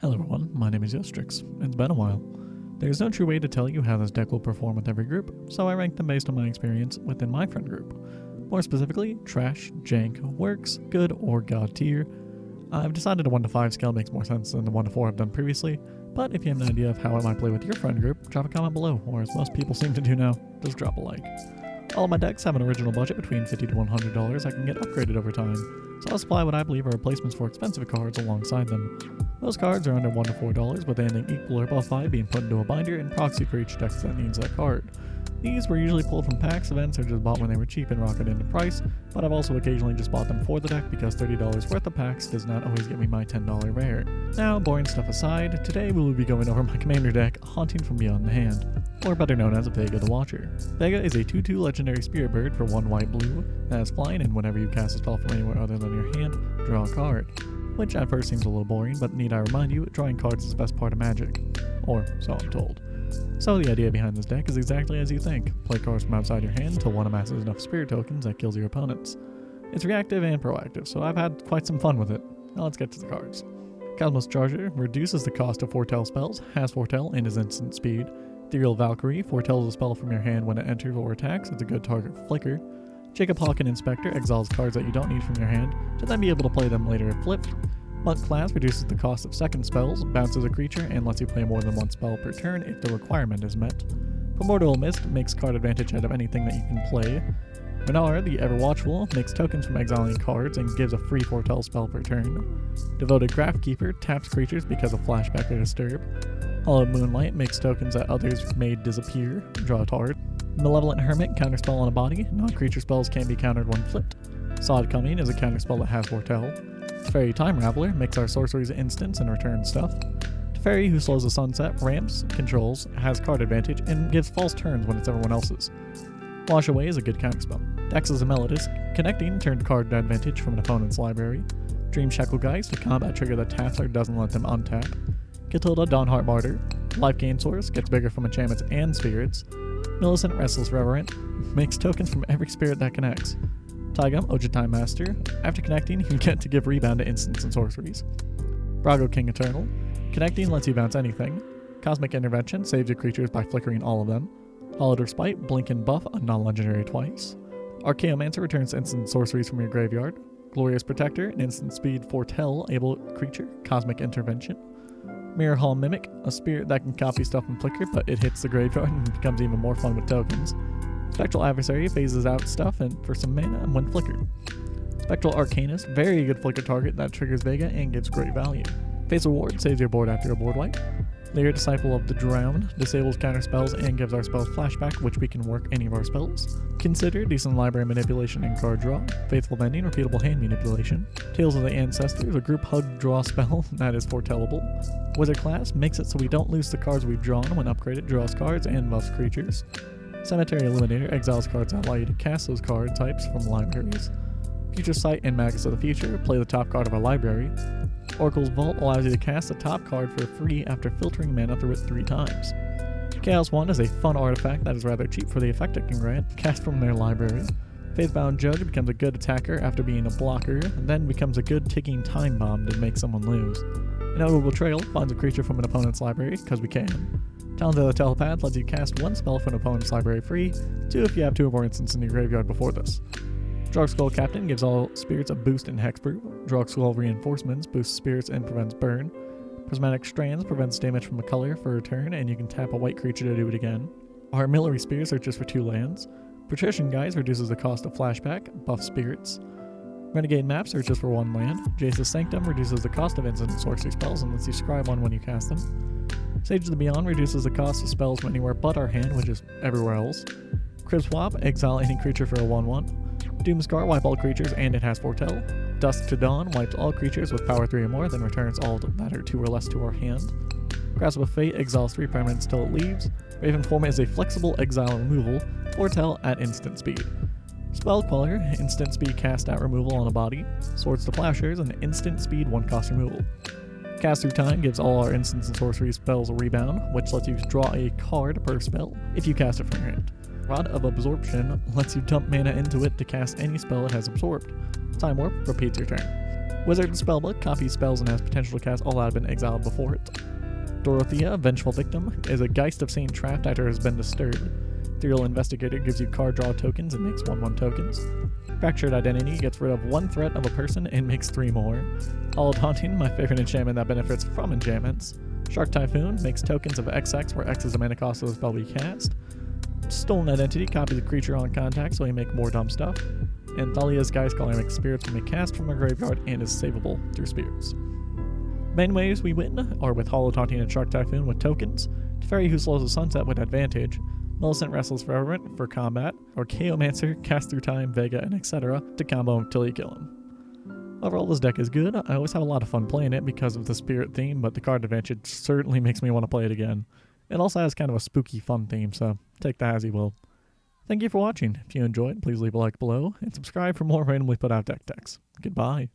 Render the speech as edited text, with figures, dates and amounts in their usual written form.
Hello everyone, my name is Eostrix. It's been a while. There's no true way to tell you how this deck will perform with every group, so I rank them based on my experience within my friend group. More specifically, trash, jank, works, good, or god tier. I've decided a 1 to 5 scale makes more sense than the 1 to 4 I've done previously, but if you have an idea of how it might play with your friend group, drop a comment below, or as most people seem to do now, just drop a like. All of my decks have an original budget between $50 to $100 that can get upgraded over time, so I'll supply what I believe are replacements for expensive cards alongside them. Those cards are under $1 to $4, with anything equal or above 5 being put into a binder and proxy for each deck that needs that card. These were usually pulled from packs, events, or just bought when they were cheap and rocketed into price, but I've also occasionally just bought them for the deck because $30 worth of packs does not always get me my $10 rare. Now, boring stuff aside, today we will be going over my commander deck, Haunting from Beyond the Hand, or better known as Vega the Watcher. Vega is a 2/2 legendary spirit bird for 1 white blue that has flying, and whenever you cast a spell from anywhere other than your hand, draw a card. Which at first seems a little boring, but need I remind you, drawing cards is the best part of Magic. Or so I'm told. So the idea behind this deck is exactly as you think. Play cards from outside your hand until one amasses enough spirit tokens that kills your opponents. It's reactive and proactive, so I've had quite some fun with it. Now let's get to the cards. Cosmos Charger reduces the cost of Foretell spells, has Foretell and is instant speed. Ethereal Valkyrie foretells a spell from your hand when it enters or attacks. It's a good target for Flicker. Jacob Hawk and Inspector exiles cards that you don't need from your hand to then be able to play them later if flipped. Monk Class reduces the cost of second spells, bounces a creature, and lets you play more than 1 spell per turn if the requirement is met. Primordial Mist makes card advantage out of anything that you can play. Minar, the Ever Watchful, makes tokens from exiling cards and gives a free Foretell spell per turn. Devoted Craftkeeper taps creatures because of Flashback or Disturb. Hallowed Moonlight makes tokens that others made disappear, draw a card. Malevolent Hermit counterspell on a body, non-creature spells can be countered when flipped. Sod Coming is a counterspell that has Foretell. Teferi Time Raveler makes our sorceries instants and returns stuff. Teferi, who slows the sunset, ramps, controls, has card advantage, and gives false turns when it's everyone else's. Wash Away is a good counterspell. Dex is a Melodist, connecting turns card advantage from an opponent's library. Dream Shacklegeist, a combat trigger that taps or doesn't let them untap. Catilda Dawnheart Martyr, life gain source, gets bigger from enchantments and spirits. Millicent Restless Reverent makes tokens from every spirit that connects. Taigam Ojutime Master, after connecting you get to give rebound to instants and sorceries. Brago King Eternal, connecting lets you bounce anything. Cosmic Intervention saves your creatures by flickering all of them. Hollowed Respite, blink and buff a non-legendary twice. Archaeomancer returns instant sorceries from your graveyard. Glorious Protector, an instant speed Foretell able creature, Cosmic Intervention. Mirror Hall Mimic, a spirit that can copy stuff and flicker, but it hits the graveyard and becomes even more fun with tokens. Spectral Adversary phases out stuff and for some mana when flickered. Spectral Arcanist, very good flicker target that triggers Vega and gives great value. Faithful Ward saves your board after a board wipe. Lyra Disciple of the Drowned disables counter spells and gives our spells flashback, which we can work any of our spells. Consider decent library manipulation and card draw. Faithful Vending, repeatable hand manipulation. Tales of the Ancestors, a group hug draw spell that is foretellable. Wizard Class makes it so we don't lose the cards we've drawn when upgraded, draws cards and buffs creatures. Cemetery Illuminator exiles cards that allow you to cast those card types from libraries. Future Sight and Magus of the Future play the top card of our library. Oracle's Vault allows you to cast the top card for free after filtering mana through it 3 times. Chaos One is a fun artifact that is rather cheap for the effect it can grant, cast from their library. Faithbound Judge becomes a good attacker after being a blocker, and then becomes a good ticking time bomb to make someone lose. Inaudible Betrayal finds a creature from an opponent's library, because we can. Talent of the Telepath lets you cast 1 spell from an opponent's library free, 2 if you have 2 or more instants in your graveyard before this. Drogskull Captain gives all spirits a boost in Hexproof. Drogskull Reinforcements boosts spirits and prevents burn. Prismatic Strands prevents damage from a color for a turn, and you can tap a white creature to do it again. Armillary Spears are just for 2 lands. Patrician Guise reduces the cost of flashback, buff spirits. Renegade Maps are just for 1 land. Jace's Sanctum reduces the cost of instant and sorcery spells and lets you scribe one when you cast them. Sage of the Beyond reduces the cost of spells from anywhere but our hand, which is everywhere else. Crib Swap, exile any creature for a 1/1. Doomscar, wipe all creatures and it has Foretell. Dusk to Dawn wipes all creatures with power 3 or more, then returns all that are 2 or less to our hand. Grasp of Fate exiles 3 permanents till it leaves. Raven Form is a flexible exile removal. Foretell at instant speed. Spell Queller, instant speed cast at removal on a body. Swords to Plowshares, an instant speed 1 cost removal. Cast Through Time gives all our instants and sorcery spells a rebound, which lets you draw a card per spell if you cast it from your hand. Rod of Absorption lets you dump mana into it to cast any spell it has absorbed. Time Warp repeats your turn. Wizard Spellbook copies spells and has potential to cast all that have been exiled before it. Dorothea, Vengeful Victim, is a Geist of Saint trapped after it has been disturbed. Ethereal Investigator gives you card draw tokens and makes 1/1 tokens. Fractured Identity gets rid of 1 threat of a person and makes 3 more. Hallowed Haunting, my favorite enchantment that benefits from enchantments. Shark Typhoon makes tokens of XX where X is the mana cost of the spell we cast. Stolen Identity copies a creature on contact so we make more dumb stuff. And Thalia's Skycaller makes spirits when we cast from our graveyard and is savable through spirits. Main ways we win are with Hallowed Haunting and Shark Typhoon with tokens, Teferi Who Slows the Sunset with advantage, Millicent Restless Reverent for combat, or Chaomancer, Cast Through Time, Vega, and etc. to combo him till you kill him. Overall, this deck is good. I always have a lot of fun playing it because of the spirit theme, but the card advantage certainly makes me want to play it again. It also has kind of a spooky fun theme, so take that as you will. Thank you for watching. If you enjoyed, please leave a like below, and subscribe for more randomly put out deck techs. Goodbye.